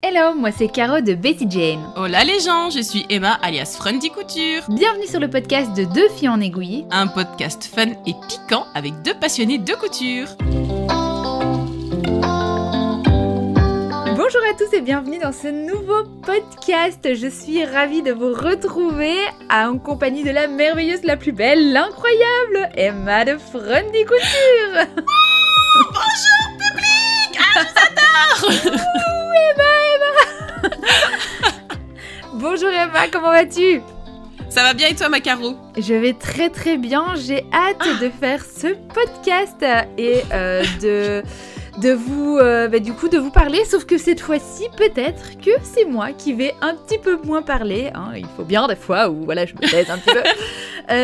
Hello, moi c'est Caro de Betty Jane. Hola les gens, je suis Emma alias Fronty Couture. Bienvenue sur le podcast de Deux filles en aiguille. Un podcast fun et piquant avec deux passionnés de couture. Bonjour à tous et bienvenue dans ce nouveau podcast. Je suis ravie de vous retrouver en compagnie de la merveilleuse, la plus belle, l'incroyable Emma de Fronty Couture. Bonjour public, je vous adore. Bonjour Emma, comment vas-tu? Ça va bien et toi ma Caro? Je vais très très bien, j'ai hâte de faire ce podcast et de vous parler, sauf que cette fois-ci, peut-être que c'est moi qui vais un petit peu moins parler, hein, il faut bien des fois où voilà, je me taise un petit peu,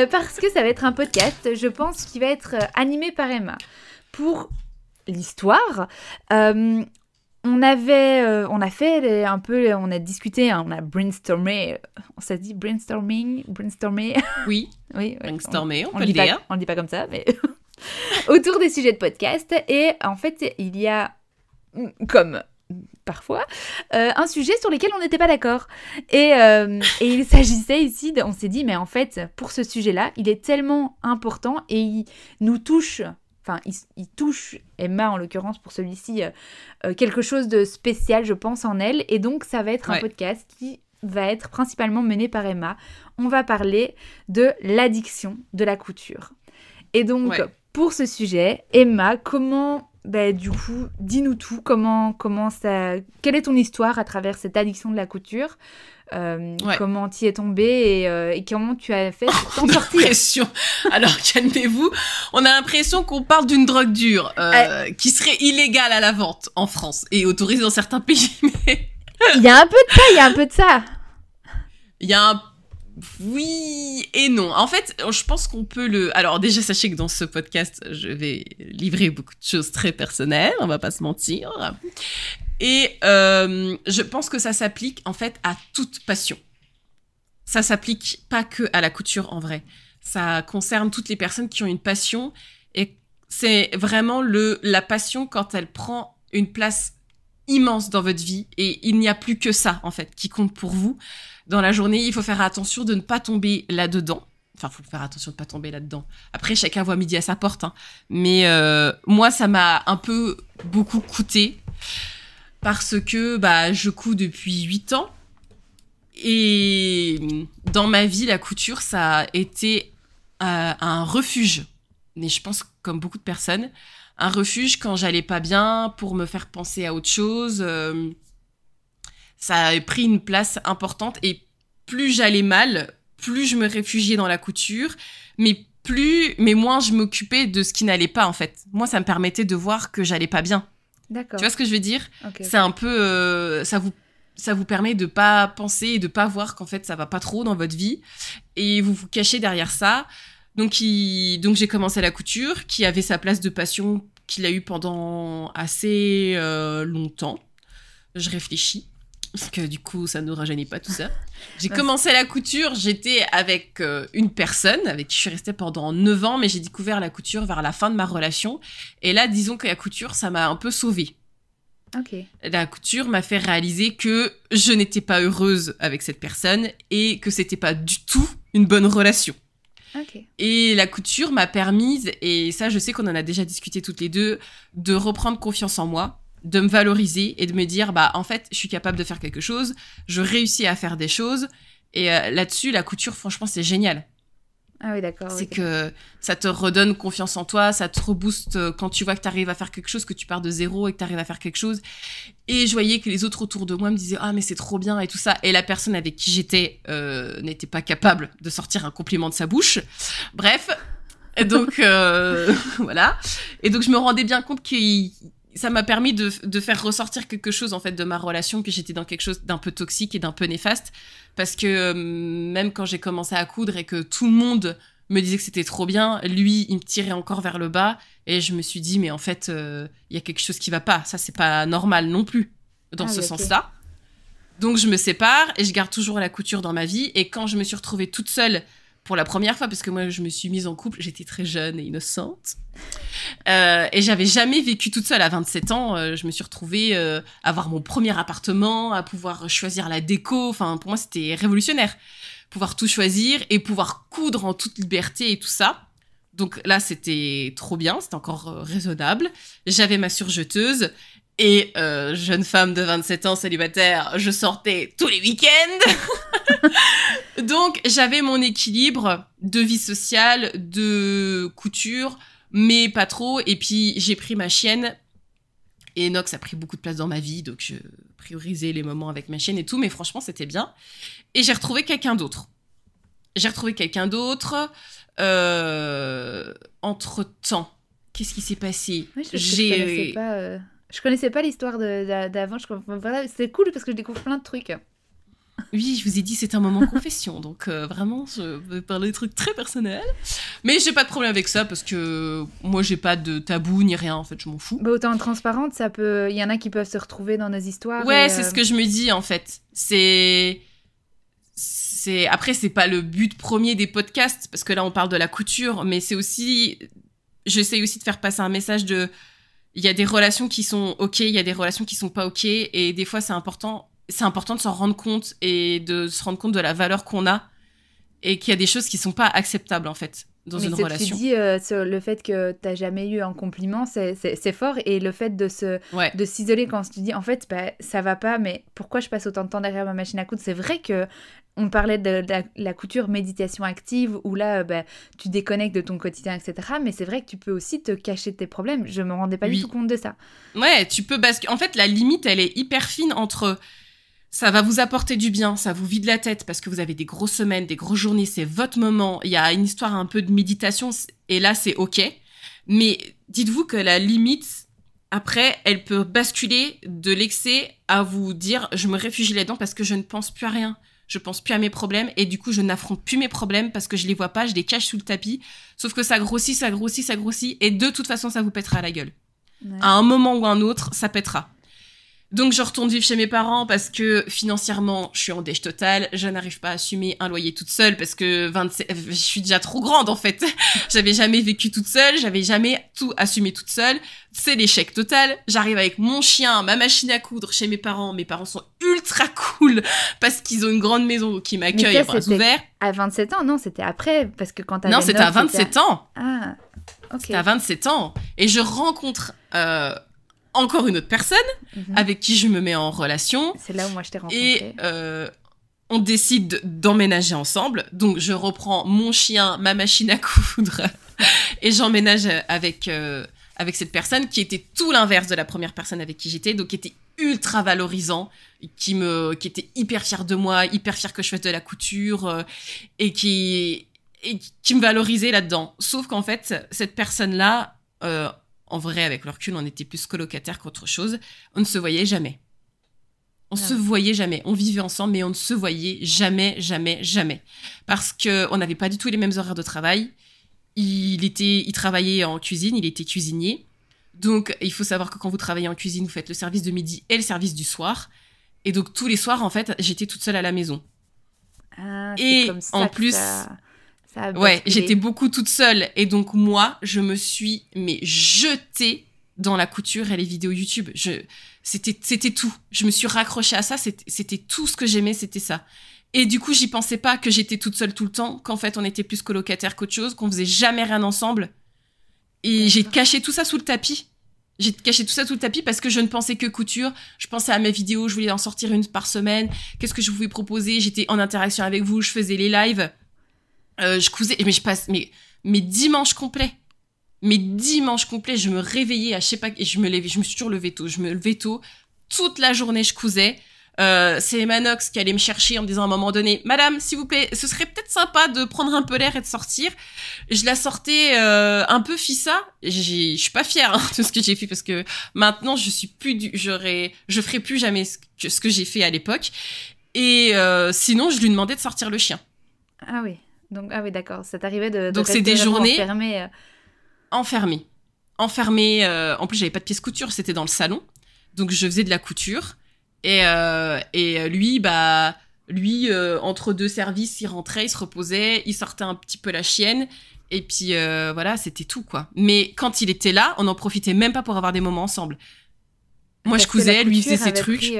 parce que ça va être un podcast, je pense, qui va être animé par Emma. Pour l'histoire, on a discuté, hein, on a brainstormé, ça se dit brainstormé. Oui, oui, brainstormé, on peut le dire. On le dit pas comme ça, mais autour des sujets de podcast. Et en fait, il y a, comme parfois, un sujet sur lequel on n'était pas d'accord. Et il s'agissait ici, on s'est dit, mais en fait, pour ce sujet-là, il est tellement important et il nous touche. Enfin, il touche Emma, en l'occurrence, pour celui-ci, quelque chose de spécial, je pense, en elle. Et donc, ça va être un podcast qui va être principalement mené par Emma. On va parler de l'addiction de la couture. Et donc, pour ce sujet, Emma, comment... du coup, dis-nous tout. Quelle est ton histoire à travers cette addiction de la couture ? Comment tu y es tombée et comment tu as fait pour t'en sortir. L'impression. Alors calmez-vous, on a l'impression qu'on parle d'une drogue dure qui serait illégale à la vente en France et autorisée dans certains pays. Mais il y a un peu de ça. Il y a un oui et non. En fait, je pense qu'on peut Alors déjà, sachez que dans ce podcast, je vais livrer beaucoup de choses très personnelles, on va pas se mentir. Et je pense que ça s'applique en fait à toute passion. Ça s'applique pas que à la couture en vrai. Ça concerne toutes les personnes qui ont une passion et c'est vraiment la passion quand elle prend une place immense dans votre vie et il n'y a plus que ça en fait qui compte pour vous. Dans la journée, il faut faire attention de ne pas tomber là-dedans. Enfin, il faut faire attention de ne pas tomber là-dedans. Après, chacun voit midi à sa porte. Hein. Mais moi, ça m'a un peu beaucoup coûté parce que je couds depuis 8 ans. Et dans ma vie, la couture, ça a été un refuge. Mais je pense, comme beaucoup de personnes, un refuge quand j'allais pas bien pour me faire penser à autre chose. Ça a pris une place importante et plus j'allais mal, plus je me réfugiais dans la couture, mais moins je m'occupais de ce qui n'allait pas en fait. Moi, ça me permettait de voir que j'allais pas bien. D'accord. Tu vois ce que je veux dire ? Okay. C'est un peu ça vous permet de pas penser et de pas voir qu'en fait ça va pas trop dans votre vie et vous vous cachez derrière ça. Donc j'ai commencé la couture qui avait sa place de passion qu'il a eu pendant assez longtemps. Je réfléchis. Parce que du coup, ça ne nous rajeunit pas tout ça. J'ai commencé la couture, j'étais avec une personne avec qui je suis restée pendant 9 ans, mais j'ai découvert la couture vers la fin de ma relation. Et là, disons que la couture, ça m'a un peu sauvée. Okay. La couture m'a fait réaliser que je n'étais pas heureuse avec cette personne et que c'était pas du tout une bonne relation. Okay. Et la couture m'a permise, et ça, je sais qu'on en a déjà discuté toutes les deux, de reprendre confiance en moi, de me valoriser et de me dire en fait je suis capable de faire quelque chose, je réussis à faire des choses et là-dessus la couture franchement c'est génial. Ah oui d'accord. C'est que ça te redonne confiance en toi, ça te rebooste quand tu vois que tu arrives à faire quelque chose, que tu pars de zéro et que tu arrives à faire quelque chose. Et je voyais que les autres autour de moi me disaient mais c'est trop bien et tout ça, et la personne avec qui j'étais n'était pas capable de sortir un compliment de sa bouche. Bref, et donc voilà, et donc je me rendais bien compte que ça m'a permis de faire ressortir quelque chose en fait de ma relation, que j'étais dans quelque chose d'un peu toxique et d'un peu néfaste, parce que même quand j'ai commencé à coudre et que tout le monde me disait que c'était trop bien, lui il me tirait encore vers le bas et je me suis dit mais en fait il y a quelque chose qui va pas, ça c'est pas normal non plus dans ce sens-là. Donc je me sépare et je garde toujours la couture dans ma vie, et quand je me suis retrouvée toute seule pour la première fois, parce que moi, je me suis mise en couple, j'étais très jeune et innocente. Et j'avais jamais vécu toute seule. À 27 ans, je me suis retrouvée à avoir mon premier appartement, à pouvoir choisir la déco. Enfin, pour moi, c'était révolutionnaire. Pouvoir tout choisir et pouvoir coudre en toute liberté et tout ça. Donc là, c'était trop bien, c'était encore raisonnable. J'avais ma surjeteuse et jeune femme de 27 ans célibataire, je sortais tous les week-ends. Donc j'avais mon équilibre de vie sociale, de couture, mais pas trop. Et puis j'ai pris ma chienne et Nox a pris beaucoup de place dans ma vie, donc je priorisais les moments avec ma chienne et tout, mais franchement c'était bien. Et j'ai retrouvé quelqu'un d'autre. Entre-temps, qu'est-ce qui s'est passé? Oui, je connaissais pas l'histoire d'avant. Voilà, c'est cool parce que je découvre plein de trucs. Oui, je vous ai dit, c'est un moment confession, donc vraiment, je vais parler de trucs très personnels. Mais j'ai pas de problème avec ça, parce que moi, j'ai pas de tabou ni rien, en fait, je m'en fous. Bah, autant transparente, il y en a qui peuvent se retrouver dans nos histoires. Ouais, c'est ce que je me dis, en fait. Après, c'est pas le but premier des podcasts, parce que là, on parle de la couture, mais c'est aussi... J'essaye aussi de faire passer un message de... Il y a des relations qui sont OK, il y a des relations qui sont pas OK, et des fois, c'est important de s'en rendre compte et de se rendre compte de la valeur qu'on a et qu'il y a des choses qui sont pas acceptables, en fait, dans une relation. Mais tu dis sur le fait que t'as jamais eu un compliment, c'est fort, et le fait de s'isoler quand tu dis, en fait, bah, ça va pas, mais pourquoi je passe autant de temps derrière ma machine à coudre? C'est vrai que on parlait de la couture méditation active, où là, bah, tu déconnectes de ton quotidien, etc. Mais c'est vrai que tu peux aussi te cacher de tes problèmes. Je me rendais pas du tout compte de ça. Ouais, tu peux en fait, la limite, elle est hyper fine entre... Ça va vous apporter du bien, ça vous vide la tête parce que vous avez des grosses semaines, des grosses journées, c'est votre moment. Il y a une histoire un peu de méditation et là, c'est OK. Mais dites-vous que la limite, après, elle peut basculer de l'excès à vous dire « je me réfugie là-dedans parce que je ne pense plus à rien. Je pense plus à mes problèmes et du coup, je n'affronte plus mes problèmes parce que je les vois pas, je les cache sous le tapis. Sauf que ça grossit et de toute façon, ça vous pètera à la gueule. Ouais. À un moment ou un autre, ça pètera. Donc, je retourne vivre chez mes parents parce que financièrement, je suis en dèche totale. Je n'arrive pas à assumer un loyer toute seule parce que je suis déjà trop grande, en fait. J'avais jamais vécu toute seule. J'avais jamais tout assumé toute seule. C'est l'échec total. J'arrive avec mon chien, ma machine à coudre chez mes parents. Mes parents sont ultra cool parce qu'ils ont une grande maison qui m'accueille à bras ouverts. À 27 ans, non, c'était après. Parce que quand t'avais Non, c'était à 27 ans. Ah, ok. C'était à 27 ans. Et je rencontre... encore une autre personne avec qui je me mets en relation. C'est là où moi je t'ai rencontré. Et on décide d'emménager ensemble. Donc je reprends mon chien, ma machine à coudre et j'emménage avec cette personne qui était tout l'inverse de la première personne avec qui j'étais, donc qui était ultra valorisant, qui était hyper fier de moi, hyper fier que je fasse de la couture et qui me valorisait là-dedans. Sauf qu'en fait, cette personne-là... en vrai, avec le recul, on était plus colocataires qu'autre chose. On ne se voyait jamais. On vivait ensemble, mais on ne se voyait jamais. Parce qu'on n'avait pas du tout les mêmes horaires de travail. Il travaillait en cuisine, il était cuisinier. Donc, il faut savoir que quand vous travaillez en cuisine, vous faites le service de midi et le service du soir. Et donc, tous les soirs, en fait, j'étais toute seule à la maison. Ah, et comme ça en plus... Ouais, j'étais beaucoup toute seule. Et donc, moi, je me suis jetée dans la couture et les vidéos YouTube. C'était tout. Je me suis raccrochée à ça. C'était tout ce que j'aimais, c'était ça. Et du coup, j'y pensais pas que j'étais toute seule tout le temps, qu'en fait, on était plus colocataires qu'autre chose, qu'on faisait jamais rien ensemble. Et j'ai caché tout ça sous le tapis. Parce que je ne pensais que couture. Je pensais à mes vidéos, je voulais en sortir une par semaine. Qu'est-ce que je pouvais proposer? J'étais en interaction avec vous, je faisais les lives. Je cousais, mais je passe mes dimanches complets, je me réveillais à je sais pas, et je me suis toujours levée tôt, toute la journée je cousais. C'est Manox qui allait me chercher en me disant à un moment donné, madame, s'il vous plaît, ce serait peut-être sympa de prendre un peu l'air et de sortir. Je la sortais un peu fissa. Je suis pas fière de ce que j'ai fait parce que maintenant je ferai plus jamais ce que j'ai fait à l'époque. Et sinon je lui demandais de sortir le chien. Ah oui. Donc, ah oui, d'accord. Ça t'arrivait de donc c'est des journées enfermées. En plus, j'avais pas de pièce couture, c'était dans le salon. Donc, je faisais de la couture. Et lui, bah, Lui, entre deux services, il rentrait, il se reposait, il sortait un petit peu la chienne. Et puis, voilà, c'était tout, quoi. Mais quand il était là, on n'en profitait même pas pour avoir des moments ensemble. Moi, je cousais, lui, il faisait ses trucs.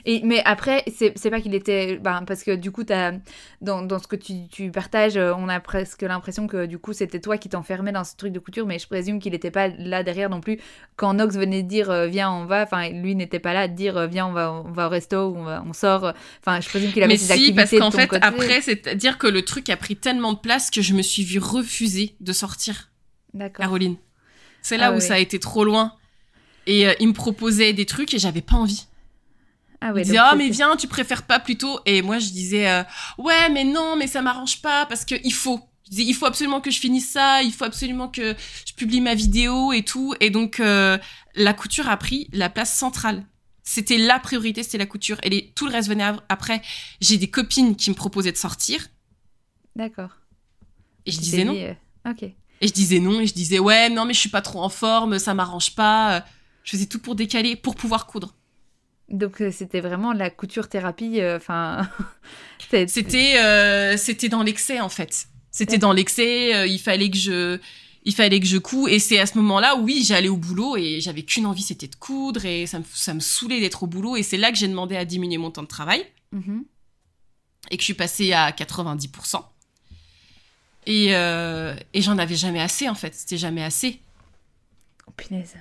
Mais après, c'est pas qu'il était... parce que du coup, dans ce que tu partages, on a presque l'impression que du coup, c'était toi qui t'enfermais dans ce truc de couture, mais je présume qu'il n'était pas là derrière non plus. Quand Nox venait de dire viens, on va, enfin, lui n'était pas là de dire viens, on va au resto, ou on sort. Enfin, je présume qu'il avait ses activités parce qu'en de ton fait, côté. après, c'est-à-dire que le truc a pris tellement de place que je me suis vue refuser de sortir. D'accord. Caroline. C'est là où ça a été trop loin. Et il me proposait des trucs et j'avais pas envie. Ah ouais, il disait mais viens, tu préfères pas plutôt. Et moi je disais ouais mais non, mais ça m'arrange pas parce que il faut. Je disais il faut absolument que je finisse ça, il faut absolument que je publie ma vidéo et tout. Et donc la couture a pris la place centrale. C'était la priorité, c'était la couture. Et tout le reste venait après. J'ai des copines qui me proposaient de sortir. D'accord. Et je disais non. Ok. Et je disais non, et je disais ouais non mais je suis pas trop en forme, ça m'arrange pas. Je faisais tout pour décaler, pour pouvoir coudre. Donc c'était vraiment la couture thérapie, c'était dans l'excès en fait. C'était dans l'excès, il fallait que je couds, et c'est à ce moment-là où oui, j'allais au boulot et j'avais qu'une envie, c'était de coudre, et ça me saoulait d'être au boulot, et c'est là que j'ai demandé à diminuer mon temps de travail. Et que je suis passée à 90%. Et j'en avais jamais assez en fait, c'était jamais assez. Oh punaise.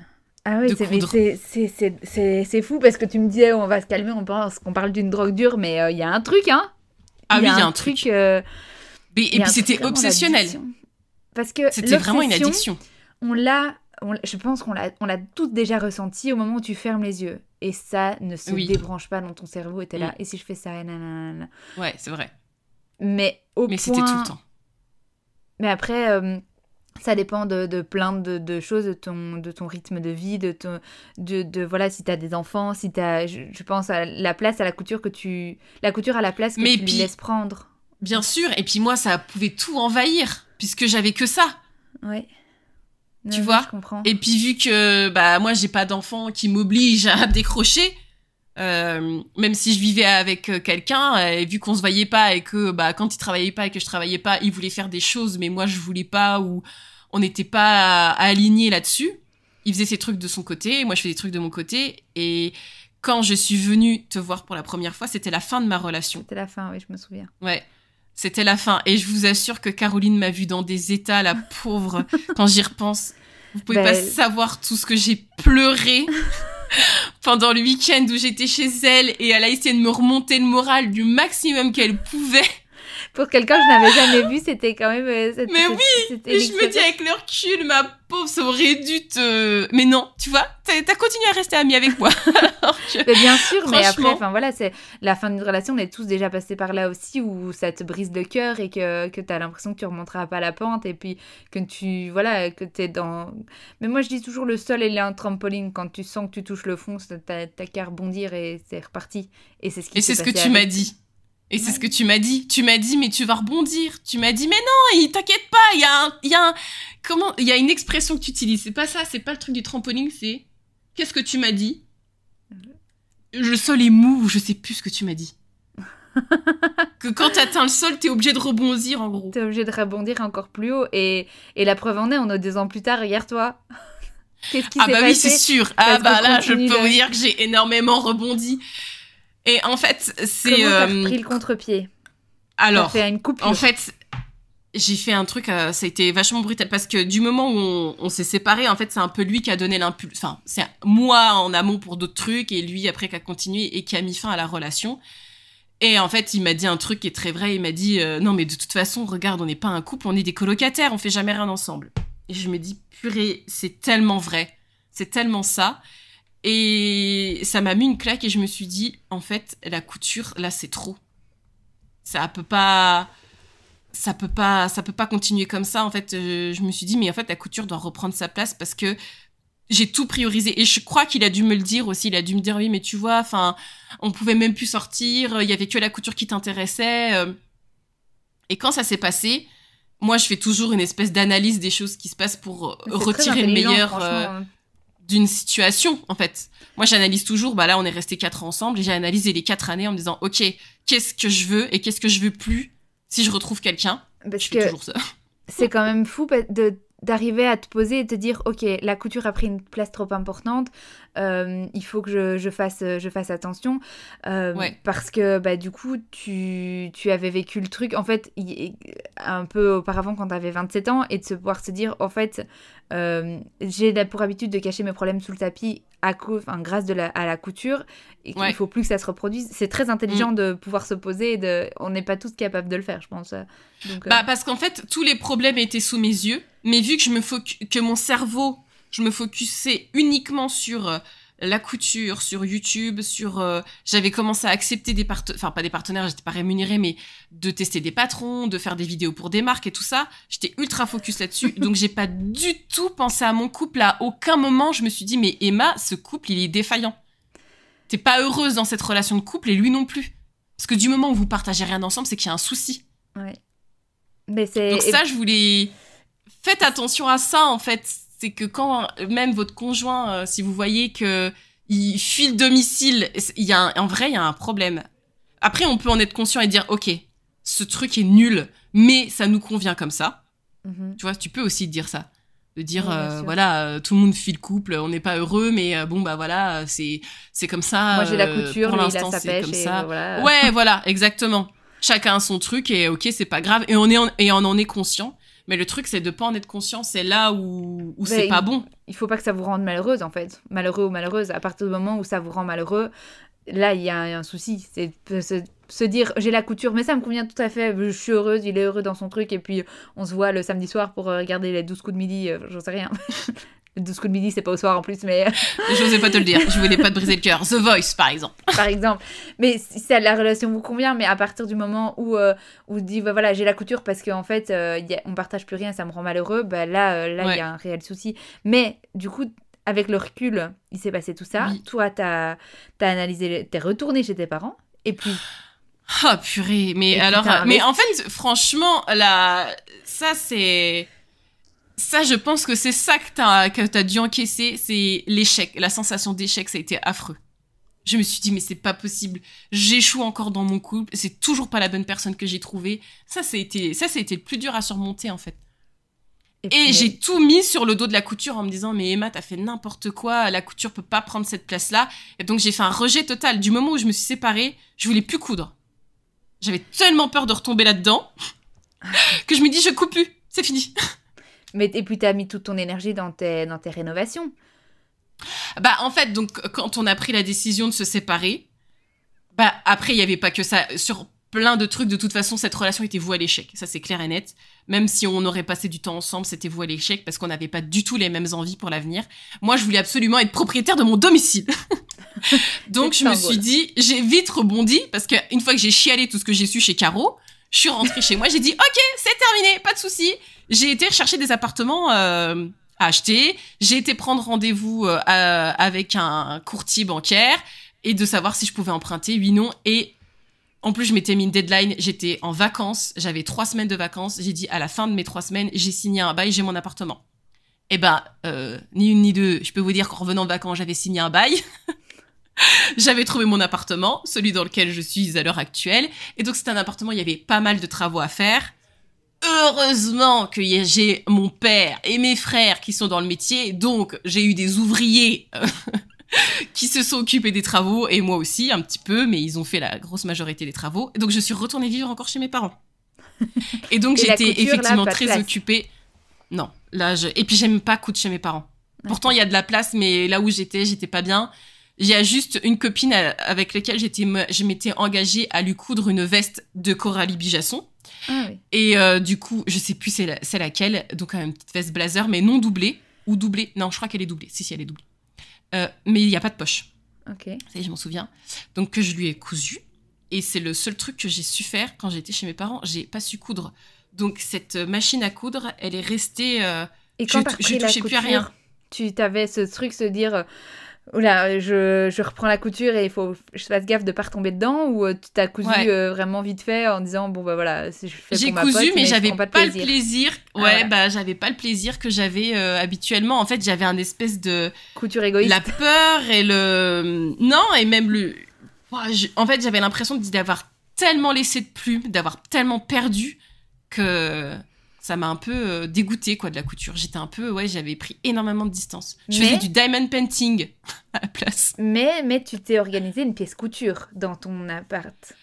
Ah oui, c'est fou parce que tu me disais on va se calmer, on pense qu'on parle d'une drogue dure, mais il y a un truc, hein. Ah oui, il y a un truc. Et puis c'était obsessionnel. Parce que c'était vraiment une addiction. Je pense qu'on l'a tous déjà ressenti au moment où tu fermes les yeux. Et ça ne se débranche pas dans ton cerveau, et t'es là, et si je fais ça, nanana. Ouais, c'est vrai. Mais c'était tout le temps. Mais après... ça dépend de plein de choses, de ton rythme de vie, voilà, si t'as des enfants, si t'as, je pense à la place à la couture la couture à la place que tu lui laisses prendre. Bien sûr, et puis moi, ça pouvait tout envahir, puisque j'avais que ça. Ouais. Tu vois ? Je comprends. Et puis vu que, moi, j'ai pas d'enfant qui m'oblige à décrocher, même si je vivais avec quelqu'un, et vu qu'on se voyait pas et que quand il travaillait pas et que je travaillais pas, il voulait faire des choses mais moi je voulais pas, ou on n'était pas alignés là-dessus. Il faisait ses trucs de son côté, moi je faisais des trucs de mon côté, et quand je suis venue te voir pour la première fois, c'était la fin de ma relation. C'était la fin, oui, je me souviens. Ouais, c'était la fin, et je vous assure que Caroline m'a vue dans des états, la pauvre. Quand j'y repense, vous pouvez pas savoir tout ce que j'ai pleuré pendant le week-end où j'étais chez elle, et elle a essayé de me remonter le moral du maximum qu'elle pouvait. Pour quelqu'un que je n'avais jamais vu, c'était quand même... Mais oui, je me dis avec le recul, ma pauvre, ça aurait dû te... Mais non, tu vois, t'as continué à rester amie avec moi. Mais bien sûr, mais après, voilà, c'est la fin d'une relation, on est tous déjà passés par là aussi, où ça te brise le cœur et que t'as l'impression que tu remonteras pas la pente, et puis que t'es dans... Mais moi, je dis toujours, le sol, il est un trampoline. Quand tu sens que tu touches le fond, t'as qu'à rebondir et c'est reparti. Et c'est ce qui s'est passé. Et c'est ce que tu m'as dit. Et c'est ce que tu m'as dit. Tu m'as dit, mais tu vas rebondir. Tu m'as dit, mais non, t'inquiète pas, il y a une expression que tu utilises. C'est pas ça, c'est pas le truc du trampoline, c'est... Qu'est-ce que tu m'as dit ? Le sol est mou, je sais plus ce que tu m'as dit. Que quand t'atteins le sol, t'es obligé de rebondir, en gros. T'es obligé de rebondir encore plus haut. Et la preuve en est, on a 2 ans plus tard, regarde-toi. Qu'est-ce qui s'est passé ? Oui, c'est sûr. Là, je peux vous dire que j'ai énormément rebondi. Et en fait, c'est... Comment t'as repris le contre-pied ? Alors, t'as fait une coupure. En fait, j'ai fait un truc, ça a été vachement brutal, parce que du moment où on s'est séparés, en fait, c'est un peu lui qui a donné l'impulsion. Enfin, c'est moi en amont pour d'autres trucs, et lui après qui a continué et qui a mis fin à la relation. Et en fait, il m'a dit un truc qui est très vrai. Il m'a dit non, mais de toute façon, regarde, on n'est pas un couple, on est des colocataires, on fait jamais rien ensemble. Et je me dis, purée, c'est tellement vrai, c'est tellement ça. Et ça m'a mis une claque, et je me suis dit, en fait, la couture, là, c'est trop. Ça peut pas continuer comme ça. En fait, je me suis dit, mais en fait, la couture doit reprendre sa place, parce que j'ai tout priorisé. Et je crois qu'il a dû me le dire aussi. Il a dû me dire, oui, mais tu vois, enfin, on pouvait même plus sortir. Il y avait que la couture qui t'intéressait. Et quand ça s'est passé, moi, je fais toujours une espèce d'analyse des choses qui se passent pour retirer le meilleur d'une situation, en fait. Moi, j'analyse toujours, bah là, on est restés 4 ans ensemble, et j'ai analysé les 4 années en me disant, ok, qu'est-ce que je veux et qu'est-ce que je veux plus si je retrouve quelqu'un. Parce je fais que toujours ça. c'est quand même fou d'arriver à te poser et te dire, ok, la couture a pris une place trop importante, il faut que je fasse attention, parce que bah, du coup, tu avais vécu le truc, en fait, un peu auparavant quand tu avais 27 ans, et de pouvoir se dire, en fait, j'ai pour habitude de cacher mes problèmes sous le tapis grâce à la couture, et qu'il faut plus que ça se reproduise. C'est très intelligent de pouvoir se poser, on n'est pas tous capables de le faire, je pense. Donc, parce qu'en fait, tous les problèmes étaient sous mes yeux, mais vu que que mon cerveau, je me focusais uniquement sur la couture, sur YouTube, j'avais commencé à accepter pas des partenaires, j'étais pas rémunérée, mais de tester des patrons, de faire des vidéos pour des marques et tout ça. J'étais ultra focus là-dessus, donc j'ai pas du tout pensé à mon couple. À aucun moment, je me suis dit, mais Emma, ce couple, il est défaillant. T'es pas heureuse dans cette relation de couple et lui non plus. Parce que du moment où vous partagez rien ensemble, c'est qu'il y a un souci. Ouais. Donc ça, je voulais... Faites attention à ça, en fait. C'est que quand même votre conjoint, si vous voyez que il fuit le domicile, en vrai, il y a un problème. Après, on peut en être conscient et dire, ok, ce truc est nul, mais ça nous convient comme ça. Mm-hmm. Tu vois, tu peux aussi dire ça. De dire, voilà, tout le monde fuit le couple, on n'est pas heureux, mais bon, bah voilà, c'est comme ça. Moi, j'ai la couture, pour lui, l'instant, il a sa pêche, comme et ça. voilà. Ouais, voilà, exactement. Chacun a son truc, et ok, c'est pas grave, et on en est conscient. Mais le truc, c'est de pas en être conscient, c'est là où c'est pas bon. Il faut pas que ça vous rende malheureuse, en fait. Malheureux ou malheureuse. À partir du moment où ça vous rend malheureux, là, il y a un souci. C'est se dire, j'ai la couture, mais ça me convient tout à fait. Je suis heureuse, il est heureux dans son truc. Et puis, on se voit le samedi soir pour regarder les 12 coups de midi. J'en sais rien. Les 12 coups de midi, c'est pas au soir en plus, mais... J'osais pas te le dire. Je voulais pas te briser le cœur. The Voice, par exemple. Par exemple. Mais si la relation vous convient, mais à partir du moment où vous dites, bah, voilà, j'ai la couture parce qu'en fait, on partage plus rien, ça me rend malheureux, bah, là, il y a un réel souci. Mais du coup, avec le recul, il s'est passé tout ça. Oui. Toi, t'as analysé, t'es retourné chez tes parents, et puis... Oh, purée. Mais alors... Mais en fait, franchement, ça, c'est... Ça, je pense que c'est ça que t'as dû encaisser, c'est l'échec. La sensation d'échec, ça a été affreux. Je me suis dit, mais c'est pas possible. J'échoue encore dans mon couple. C'est toujours pas la bonne personne que j'ai trouvée. Ça a été le plus dur à surmonter, en fait. Et j'ai tout mis sur le dos de la couture en me disant, mais Emma, t'as fait n'importe quoi. La couture peut pas prendre cette place-là. Et donc, j'ai fait un rejet total. Du moment où je me suis séparée, je voulais plus coudre. J'avais tellement peur de retomber là-dedans que je me dis, je coupe plus. C'est fini. Et puis, t'as mis toute ton énergie dans tes rénovations. Bah, en fait, donc, quand on a pris la décision de se séparer, bah, après, il n'y avait pas que ça. Sur plein de trucs, de toute façon, cette relation était vouée à l'échec. Ça, c'est clair et net. Même si on aurait passé du temps ensemble, c'était voué à l'échec parce qu'on n'avait pas du tout les mêmes envies pour l'avenir. Moi, je voulais absolument être propriétaire de mon domicile. Donc, je me suis dit, j'ai vite rebondi parce qu'une fois que j'ai chialé tout ce que j'ai su chez Caro, je suis rentrée chez moi, j'ai dit, ok, c'est terminé, pas de souci. J'ai été chercher des appartements à acheter. J'ai été prendre rendez-vous avec un courtier bancaire et de savoir si je pouvais emprunter, oui, non. Et en plus, je m'étais mis une deadline. J'étais en vacances. J'avais 3 semaines de vacances. J'ai dit, à la fin de mes 3 semaines, j'ai signé un bail, j'ai mon appartement. Eh ben, ni une ni deux. Je peux vous dire qu'en revenant de vacances, j'avais signé un bail. J'avais trouvé mon appartement, celui dans lequel je suis à l'heure actuelle. Et donc, c'était un appartement, il y avait pas mal de travaux à faire. Heureusement que j'ai mon père et mes frères qui sont dans le métier, donc j'ai eu des ouvriers qui se sont occupés des travaux, et moi aussi un petit peu, mais ils ont fait la grosse majorité des travaux. Et donc je suis retournée vivre encore chez mes parents. Et donc j'étais effectivement très occupée. Non, là et puis j'aime pas coudre chez mes parents. Pourtant il y a de la place, mais là où j'étais pas bien. Il y a juste une copine avec laquelle je m'étais engagée à lui coudre une veste de Coralie Bijasson. Ah oui. Et du coup, je sais plus c'est laquelle, donc une petite veste blazer, mais non doublée, ou doublée, non, je crois qu'elle est doublée, si, elle est doublée. Mais il n'y a pas de poche. Ok. Ça y est, je m'en souviens. Donc, que je lui ai cousu, et c'est le seul truc que j'ai su faire quand j'étais chez mes parents, j'ai pas su coudre. Donc, cette machine à coudre, elle est restée... et quand je touchais plus à rien. Tu t'avais ce truc, se dire... Oula, je reprends la couture et il faut que je fasse gaffe de pas retomber dedans, ou tu t'as cousu vraiment vite fait en disant bon bah voilà, je fais j'ai pour ma pote, cousu mais j'avais pas le plaisir. Ouais, voilà. bah j'avais pas le plaisir que j'avais habituellement. En fait, j'avais un espèce de couture égoïste. La peur et le non et même le en fait, j'avais l'impression d'avoir tellement laissé de plumes, d'avoir tellement perdu que ça m'a un peu dégoûtée quoi de la couture. J'étais un peu j'avais pris énormément de distance. Je faisais du diamond painting à la place. Mais tu t'es organisé une pièce couture dans ton appart.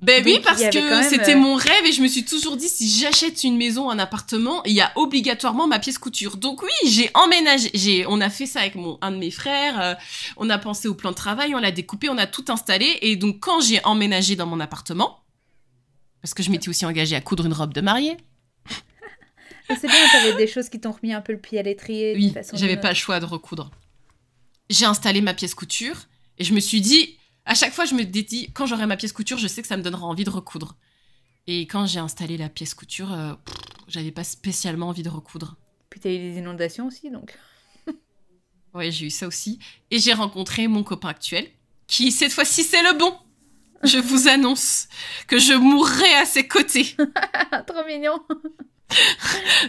Ben oui, parce que c'était mon rêve et je me suis toujours dit si j'achète une maison, un appartement, il y a obligatoirement ma pièce couture. Donc oui, j'ai emménagé, on a fait ça avec un de mes frères, on a pensé au plan de travail, on l'a découpé, on a tout installé et donc quand j'ai emménagé dans mon appartement, parce que je m'étais aussi engagée à coudre une robe de mariée. C'est bien, t'avais des choses qui t'ont remis un peu le pied à l'étrier. Oui, j'avais pas le choix de recoudre. J'ai installé ma pièce couture et je me suis dit, à chaque fois je me dis, quand j'aurai ma pièce couture, je sais que ça me donnera envie de recoudre. Et quand j'ai installé la pièce couture, j'avais pas spécialement envie de recoudre. Puis t'as eu des inondations aussi, donc. Ouais, j'ai eu ça aussi. Et j'ai rencontré mon copain actuel, qui cette fois-ci c'est le bon. Je vous annonce que je mourrai à ses côtés. Trop mignon.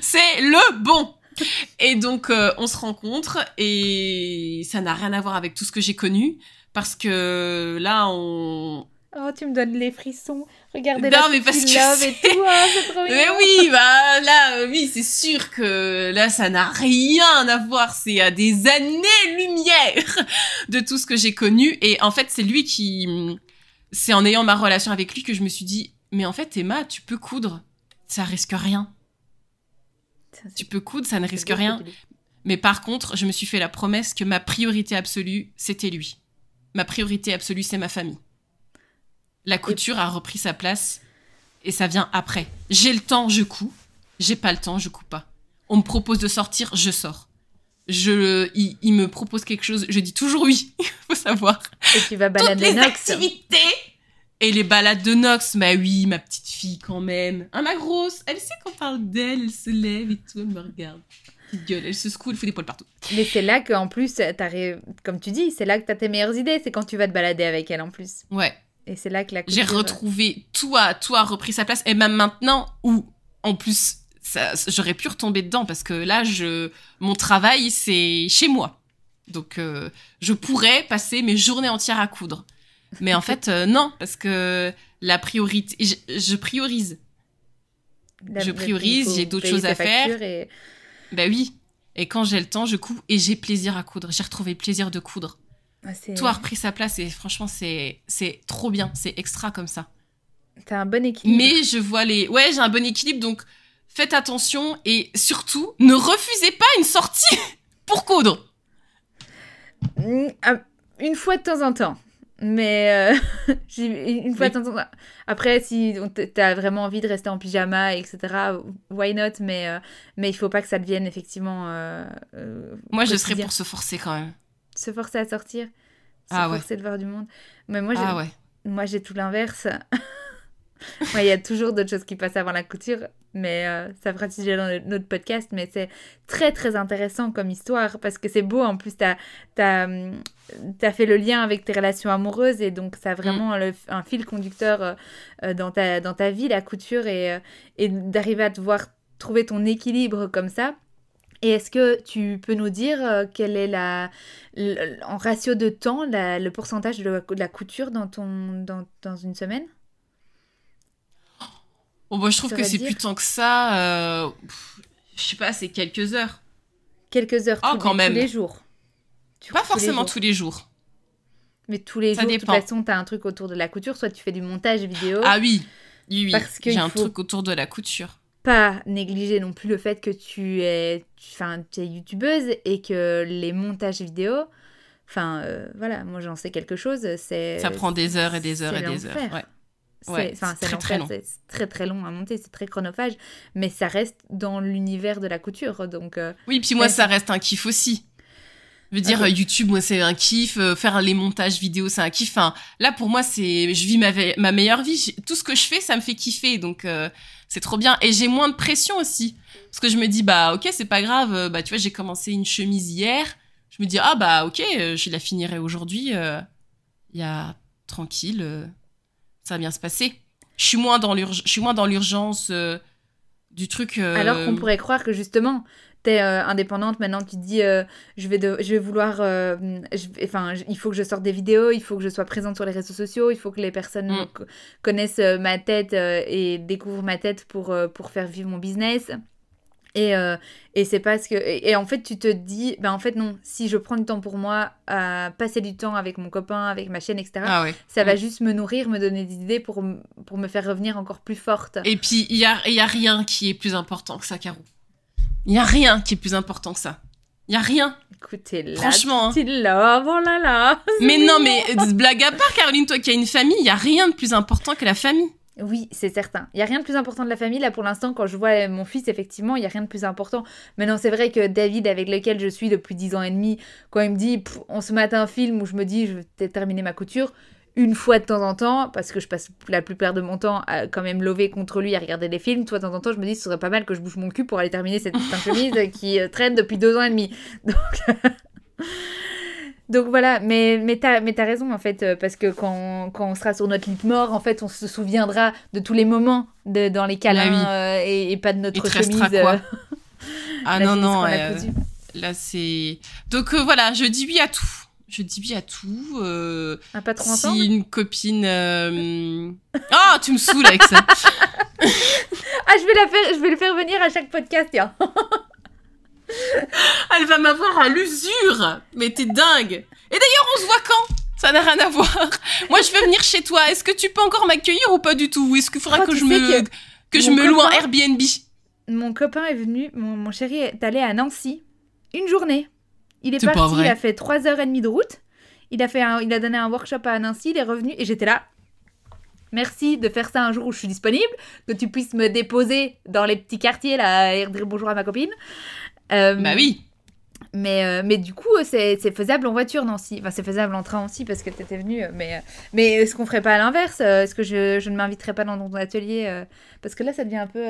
C'est le bon. Et donc, on se rencontre et ça n'a rien à voir avec tout ce que j'ai connu parce que là, Oh, tu me donnes les frissons. Regardez non, mais parce que love et tout, hein, c'est trop mignon. Mais oui, bah là, oui, c'est sûr que là, ça n'a rien à voir. C'est à des années-lumière de tout ce que j'ai connu. Et en fait, c'est lui qui... C'est en ayant ma relation avec lui que je me suis dit, mais en fait, Emma, tu peux coudre. Ça risque rien. Tu peux coudre, ça ne risque rien. Mais par contre, je me suis fait la promesse que ma priorité absolue, c'était lui. Ma priorité absolue, c'est ma famille. La couture a repris sa place et ça vient après. J'ai le temps, je couds. J'ai pas le temps, je couds pas. On me propose de sortir, je sors. Il me propose quelque chose, je dis toujours oui, faut savoir. Et tu vas balader toutes les Nox. activités. Et les balades de Nox, bah oui, ma petite fille quand même. Ah, ma grosse, elle sait qu'on parle d'elle, elle se lève et tout, elle me regarde. Petite gueule, elle se secoue, elle fout des poils partout. Mais c'est là qu'en plus, comme tu dis, c'est là que t'as tes meilleures idées, c'est quand tu vas te balader avec elle en plus. Ouais. Et c'est là que la couture... J'ai retrouvé, tout a repris sa place. Et même maintenant, où, en plus, j'aurais pu retomber dedans parce que là, mon travail, c'est chez moi. Donc, je pourrais passer mes journées entières à coudre. Mais en fait, non, parce que la priorité... Je priorise. J'ai d'autres choses à faire. Et... Bah oui. Et quand j'ai le temps, je couds et j'ai plaisir à coudre. J'ai retrouvé le plaisir de coudre. Tout a repris sa place et franchement, c'est trop bien. C'est extra comme ça. T'as un bon équilibre. Mais je vois Ouais, j'ai un bon équilibre, donc faites attention et surtout, ne refusez pas une sortie pour coudre. Une fois de temps en temps. Mais une fois de temps en temps. Après, si t'as vraiment envie de rester en pyjama, etc., why not, mais il faut pas que ça devienne effectivement moi, je serais pour se forcer quand même. Se forcer à sortir, forcer de voir du monde. Mais moi, j'ai tout l'inverse. Il y a toujours d'autres choses qui passent avant la couture, mais ça fera sujet dans notre podcast, mais c'est très très intéressant comme histoire, parce que c'est beau, en plus t'as fait le lien avec tes relations amoureuses, et donc ça a vraiment un fil conducteur dans ta vie, la couture, et d'arriver à te voir trouver ton équilibre comme ça. Et est-ce que tu peux nous dire quel est en ratio de temps le pourcentage de la couture dans une semaine? Bon, moi, je trouve que c'est plus tant que ça. Je sais pas, c'est quelques heures. Quelques heures quand même. Tous les jours. Pas forcément tous les jours. Mais tous les jours, de toute façon, t'as un truc autour de la couture. Soit tu fais du montage vidéo. Ah oui. Parce que j'ai un truc autour de la couture. Pas négliger non plus le fait que tu es youtubeuse et que les montages vidéo... voilà, moi j'en sais quelque chose. Ça prend des heures et des heures et des heures. Ouais. C'est très long. C'est très très long à monter, c'est très chronophage, mais ça reste dans l'univers de la couture, donc. Oui, puis moi ça reste un kiff aussi. Je veux dire, YouTube, moi c'est un kiff. Faire les montages vidéo, c'est un kiff. Enfin, là pour moi je vis ma meilleure vie. Tout ce que je fais, ça me fait kiffer, donc c'est trop bien. Et j'ai moins de pression aussi, parce que je me dis ok, c'est pas grave. Tu vois, j'ai commencé une chemise hier. Je me dis, ah bah ok, je la finirai aujourd'hui. Il y a tranquille, ça va bien se passer. Je suis moins dans l'urgence du truc. Alors qu'on pourrait croire que justement, t'es indépendante, maintenant tu te dis, je vais vouloir, il faut que je sorte des vidéos, il faut que je sois présente sur les réseaux sociaux, il faut que les personnes connaissent ma tête et découvrent ma tête pour faire vivre mon business. Et c'est parce que... Et en fait, tu te dis, en fait, non, si je prends du temps pour moi, à passer du temps avec mon copain, avec ma chaîne, etc., ça va juste me nourrir, me donner des idées pour me faire revenir encore plus forte. Et puis, il y a rien qui est plus important que ça, Caro. Il n'y a rien qui est plus important que ça. Il n'y a rien. Écoutez, là, franchement, petite love, oh là là. Mais non, mais blague à part, Caroline, toi qui as une famille, il n'y a rien de plus important que la famille. Oui, c'est certain. Il n'y a rien de plus important de la famille. Là, pour l'instant, quand je vois mon fils, effectivement, il n'y a rien de plus important. Maintenant, c'est vrai que David, avec lequel je suis depuis 10 ans et demi, quand il me dit, on se mate un film où je me dis, je vais peut-être terminer ma couture, une fois de temps en temps, parce que je passe la plupart de mon temps à quand même lover contre lui, à regarder des films, de temps en temps, je me dis, ce serait pas mal que je bouge mon cul pour aller terminer cette putain de chemise qui traîne depuis 2 ans et demi. Donc voilà, mais t'as raison en fait, parce que quand on sera sur notre lit de mort, en fait, on se souviendra de tous les moments dans les câlins et pas de notre chemise. Quoi ah non, là c'est... Donc voilà, je dis oui à tout. Je dis oui à tout. Un patron ensemble ? Si une copine... Oh, tu me saoules avec ça. Je vais le faire venir à chaque podcast, tiens. Elle va m'avoir à l'usure. Mais t'es dingue. Et d'ailleurs, on se voit quand ? Ça n'a rien à voir. Moi, je veux venir chez toi. Est-ce que tu peux encore m'accueillir ou pas du tout ? Ou est-ce qu'il faudra que je me loue un Airbnb ? Mon copain est venu, mon chéri est allé à Nancy une journée. Il est parti, il a fait 3h30 de route. Il a donné un workshop à Nancy, il est revenu et j'étais là. Merci de faire ça un jour où je suis disponible, que tu puisses me déposer dans les petits quartiers là et dire bonjour à ma copine. Bah oui. Mais du coup, c'est faisable en voiture, Nancy. Enfin, c'est faisable en train aussi parce que t'étais venue. Mais est-ce qu'on ferait pas à l'inverse ? Est-ce que je ne m'inviterais pas dans ton atelier parce que là, ça devient un peu...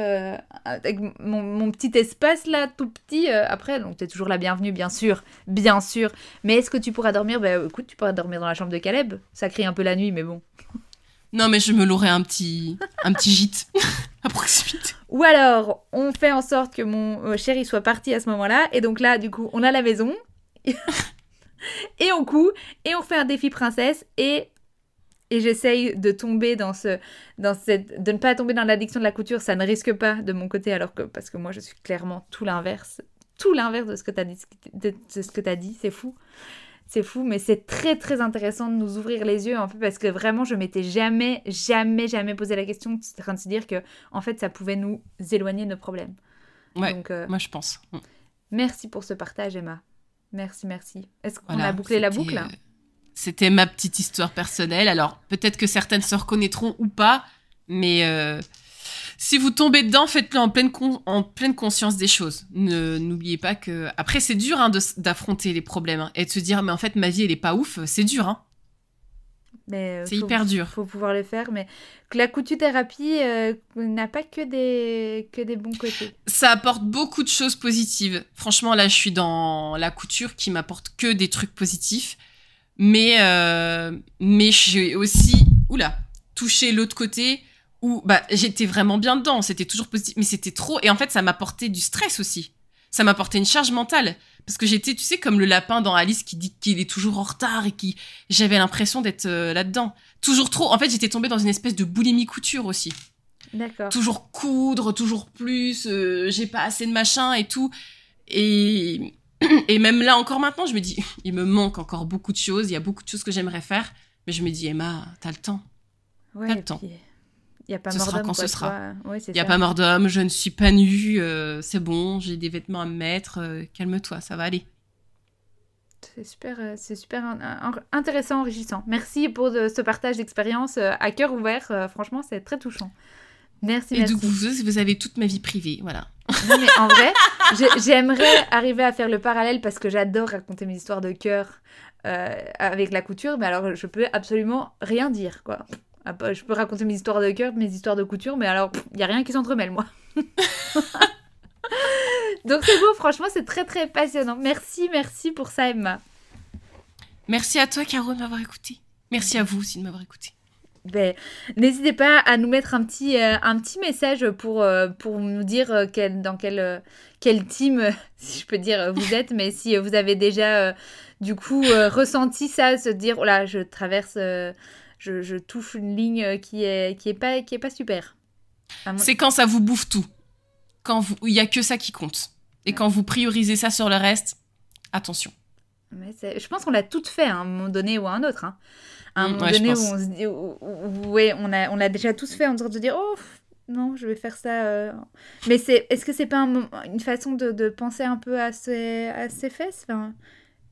avec mon petit espace là, tout petit. Après, donc t'es toujours la bienvenue, bien sûr. Bien sûr. Mais est-ce que tu pourras dormir ? Bah écoute, tu pourras dormir dans la chambre de Caleb. Ça crie un peu la nuit, mais bon. Non, mais je me louerai un petit gîte à proximité. Ou alors, on fait en sorte que mon chéri soit parti à ce moment-là. Et donc là, du coup, on a la maison. Et on coud. Et on fait un défi princesse. Et j'essaye de tomber de ne pas tomber dans l'addiction de la couture. Ça ne risque pas de mon côté. Parce que moi, je suis clairement tout l'inverse. Tout l'inverse de ce que tu as dit. De ce que tu as dit. C'est fou. C'est fou, mais c'est très très intéressant de nous ouvrir les yeux en fait parce que vraiment je m'étais jamais posé la question en train de se dire que en fait ça pouvait nous éloigner de nos problèmes. Ouais, donc, moi je pense. Merci pour ce partage Emma. Merci. Est-ce qu'on a bouclé la boucle ? C'était ma petite histoire personnelle. Alors peut-être que certaines se reconnaîtront ou pas, mais si vous tombez dedans, faites-le en pleine conscience des choses. N'oubliez pas que... Après, c'est dur d'affronter les problèmes et de se dire, mais en fait, ma vie, elle est pas ouf. C'est dur, Mais c'est hyper dur. Faut pouvoir le faire, mais que la couture-thérapie n'a pas que des bons côtés. Ça apporte beaucoup de choses positives. Franchement, là, je suis dans la couture qui m'apporte que des trucs positifs. Mais j'ai aussi... touché l'autre côté... où j'étais vraiment bien dedans, c'était toujours positif, mais c'était trop, et en fait ça m'apportait du stress aussi, ça m'apportait une charge mentale, parce que j'étais, tu sais, comme le lapin dans Alice qui dit qu'il est toujours en retard, et j'avais l'impression d'être là-dedans, toujours trop, en fait j'étais tombée dans une espèce de boulimie couture aussi. D'accord. Toujours coudre, toujours plus, j'ai pas assez de machin et tout, et même là encore maintenant je me dis, il me manque encore beaucoup de choses, il y a beaucoup de choses que j'aimerais faire, mais je me dis Emma, t'as le temps, t'as le temps. Il n'y a pas mort d'homme, quand ce sera. Ouais, il n'y a pas mort d'homme, je ne suis pas nue, c'est bon, j'ai des vêtements à me mettre, calme-toi, ça va aller. C'est super intéressant, enrichissant. Merci pour ce partage d'expérience à cœur ouvert, franchement, c'est très touchant. Merci. Et donc, vous avez toute ma vie privée, voilà. Non, mais en vrai, j'aimerais arriver à faire le parallèle parce que j'adore raconter mes histoires de cœur avec la couture, mais alors je peux absolument rien dire, quoi. Je peux raconter mes histoires de cœur, mes histoires de couture, mais alors, il n'y a rien qui s'entremêle, moi. Donc c'est beau, franchement, c'est très très passionnant. Merci pour ça, Emma. Merci à toi, Caro, de m'avoir écouté. Merci à vous aussi de m'avoir écouté. Ben, n'hésitez pas à nous mettre un petit message pour nous dire dans quel team, si je peux dire, vous êtes, mais si vous avez déjà du coup ressenti ça, se dire oh là, je traverse, je touche une ligne qui est pas super. C'est quand ça vous bouffe tout, il y a que ça qui compte, et quand vous priorisez ça sur le reste, attention. Mais je pense qu'on l'a toutes fait à un moment donné ou à un autre. À un moment donné où on se dit, ouais, on l'a déjà tous fait en sorte de dire, oh non, je vais faire ça. Mais est-ce que c'est pas une façon de penser un peu à ses fesses? Enfin,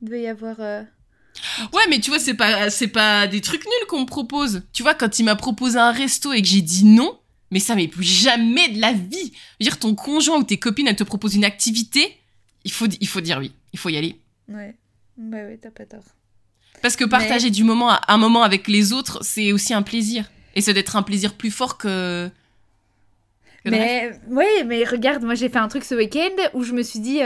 il doit y avoir. Ouais, mais tu vois, c'est pas des trucs nuls qu'on me propose. Tu vois, quand il m'a proposé un resto et que j'ai dit non, mais ça m'est plus jamais de la vie. Je veux dire, ton conjoint ou tes copines, elles te proposent une activité, il faut dire oui, il faut y aller. Ouais, bah ouais, t'as pas tort. Parce que partager un moment avec les autres, c'est aussi un plaisir. Et c'est d'être un plaisir plus fort que mais regarde, moi j'ai fait un truc ce week-end où je me suis dit,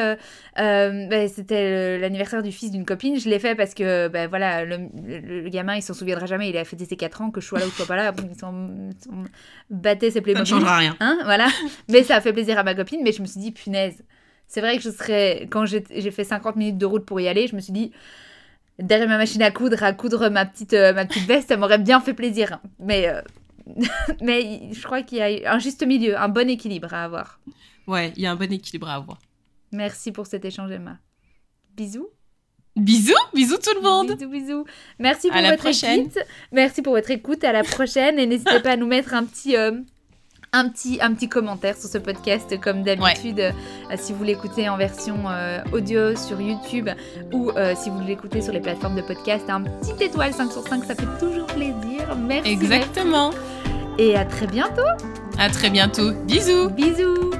c'était l'anniversaire du fils d'une copine, je l'ai fait parce que voilà, le gamin il s'en souviendra jamais, il a fêté ses 4 ans, que je sois là ou je sois pas là, bon, ils sont battés ses Playmobil. Ça ne changera rien. Hein, voilà. Mais ça a fait plaisir à ma copine, mais je me suis dit, punaise, c'est vrai que quand j'ai fait 50 minutes de route pour y aller, je me suis dit, derrière ma machine à coudre ma petite veste, ça m'aurait bien fait plaisir. Mais je crois qu'il y a un juste milieu, un bon équilibre à avoir. Ouais, il y a un bon équilibre à avoir. Merci pour cet échange, Emma. Bisous. Bisous tout le monde. Bisous. Merci pour votre écoute. Merci pour votre écoute. À la prochaine. Et n'hésitez pas à nous mettre un petit commentaire sur ce podcast comme d'habitude, si vous l'écoutez en version audio sur YouTube ou si vous l'écoutez sur les plateformes de podcast, un petit étoile 5 sur 5, ça fait toujours plaisir. Merci. Exactement. Et à très bientôt. À très bientôt. Bisous. Bisous.